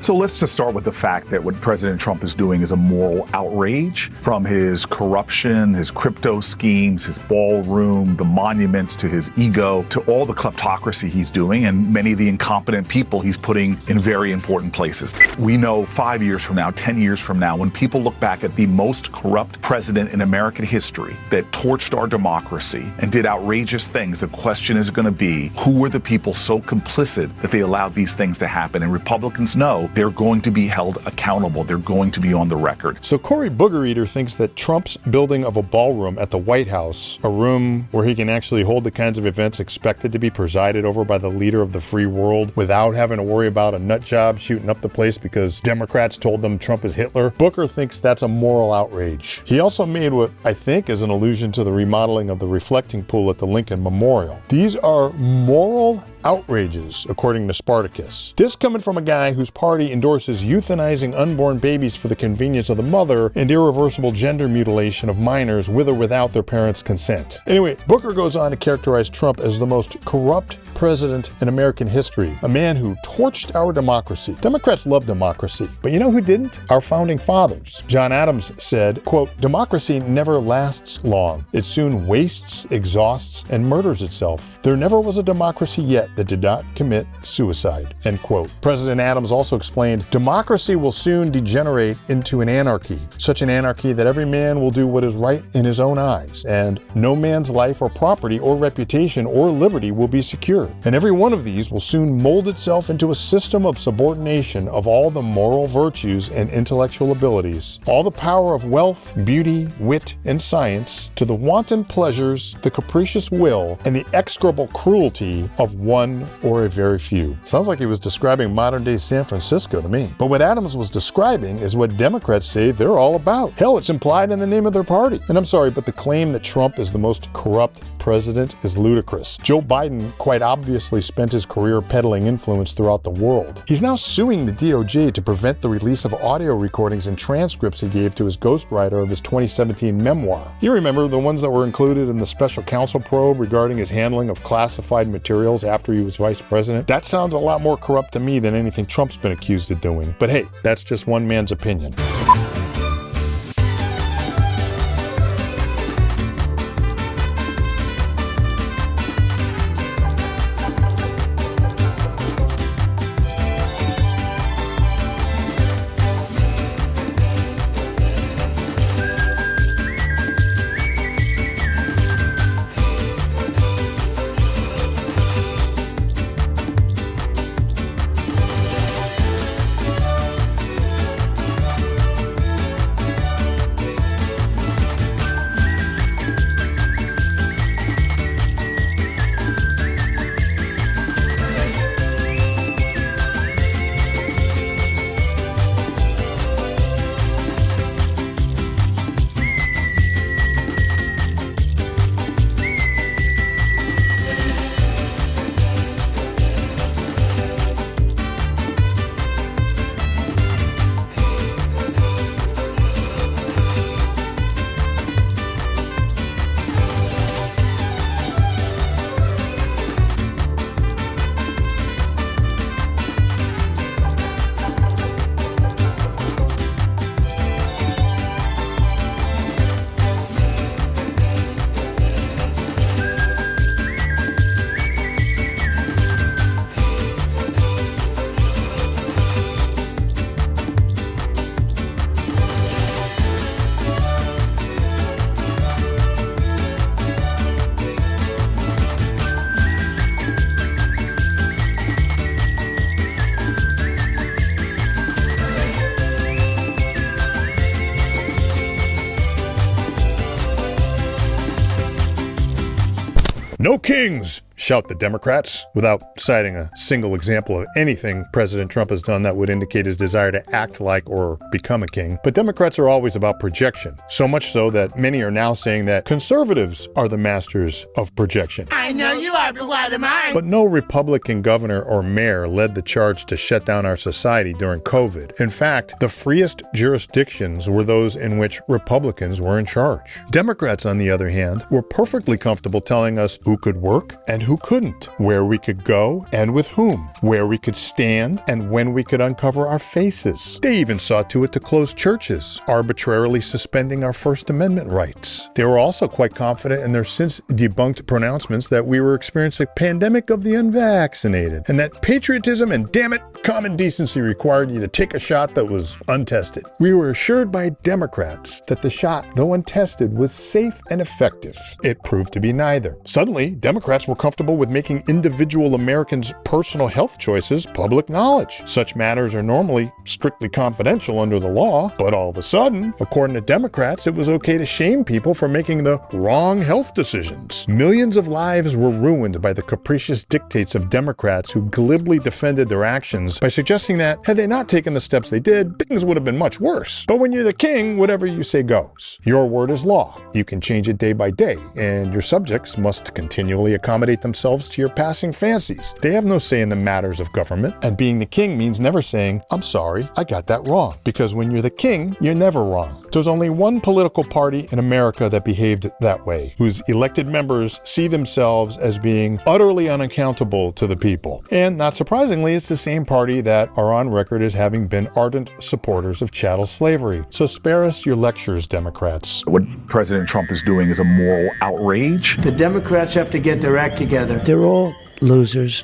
So let's just start with the fact that what President Trump is doing is a moral outrage, from his corruption, his crypto schemes, his ballroom, the monuments to his ego, to all the kleptocracy he's doing and many of the incompetent people he's putting in very important places. We know 5 years from now, 10 years from now, when people look back at the most corrupt president in American history that torched our democracy and did outrageous things, the question is going to be, who were the people so complicit that they allowed these things to happen? And Republicans know they're going to be held accountable. They're going to be on the record. So Cory Booger Eater thinks that Trump's building of a ballroom at the White House, a room where he can actually hold the kinds of events expected to be presided over by the leader of the free world without having to worry about a nut job shooting up the place because Democrats told them Trump is Hitler, Booker thinks that's a moral outrage. He also made what I think is an allusion to the remodeling of the reflecting pool at the Lincoln Memorial. These are moral outrages, according to Spartacus. This coming from a guy whose party endorses euthanizing unborn babies for the convenience of the mother and irreversible gender mutilation of minors with or without their parents' consent. Anyway, Booker goes on to characterize Trump as the most corrupt president in American history, a man who torched our democracy. Democrats love democracy, but you know who didn't? Our founding fathers. John Adams said, quote, "Democracy never lasts long. It soon wastes, exhausts, and murders itself. There never was a democracy yet that did not commit suicide," end quote. President Adams also explained, "Democracy will soon degenerate into an anarchy, such an anarchy that every man will do what is right in his own eyes, and no man's life or property or reputation or liberty will be secure. And every one of these will soon mold itself into a system of subordination of all the moral virtues and intellectual abilities, all the power of wealth, beauty, wit, and science, to the wanton pleasures, the capricious will, and the execrable cruelty of one or a very few." Sounds like he was describing modern-day San Francisco to me. But what Adams was describing is what Democrats say they're all about. Hell, it's implied in the name of their party. And I'm sorry, but the claim that Trump is the most corrupt president is ludicrous. Joe Biden quite obviously spent his career peddling influence throughout the world. He's now suing the DOJ to prevent the release of audio recordings and transcripts he gave to his ghostwriter of his 2017 memoir. You remember the ones that were included in the special counsel probe regarding his handling of classified materials after he was vice president? That sounds a lot more corrupt to me than anything Trump's been accused of doing. But hey, that's just one man's opinion. No kings, shout the Democrats, without citing a single example of anything President Trump has done that would indicate his desire to act like or become a king. But Democrats are always about projection, so much so that many are now saying that conservatives are the masters of projection. I know you are, but what am I? But no Republican governor or mayor led the charge to shut down our society during COVID. In fact, the freest jurisdictions were those in which Republicans were in charge. Democrats, on the other hand, were perfectly comfortable telling us who could work and who who couldn't, where we could go and with whom, where we could stand and when we could uncover our faces. They even saw to it to close churches, arbitrarily suspending our First Amendment rights. They were also quite confident in their since debunked pronouncements that we were experiencing a pandemic of the unvaccinated, and that patriotism and, damn it, common decency required you to take a shot that was untested. We were assured by Democrats that the shot, though untested, was safe and effective. It proved to be neither. Suddenly, Democrats were comfortable with making individual Americans' personal health choices public knowledge. Such matters are normally strictly confidential under the law, but all of a sudden, according to Democrats, it was okay to shame people for making the wrong health decisions. Millions of lives were ruined by the capricious dictates of Democrats who glibly defended their actions by suggesting that, had they not taken the steps they did, things would have been much worse. But when you're the king, whatever you say goes. Your word is law. You can change it day by day, and your subjects must continually accommodate themselves to your passing fancies. They have no say in the matters of government, and being the king means never saying, "I'm sorry, I got that wrong." Because when you're the king, you're never wrong. There's only one political party in America that behaved that way, whose elected members see themselves as being utterly unaccountable to the people. And not surprisingly, it's the same party that are on record as having been ardent supporters of chattel slavery. So spare us your lectures, Democrats. What President Trump is doing is a moral outrage. The Democrats have to get their act together. They're all losers.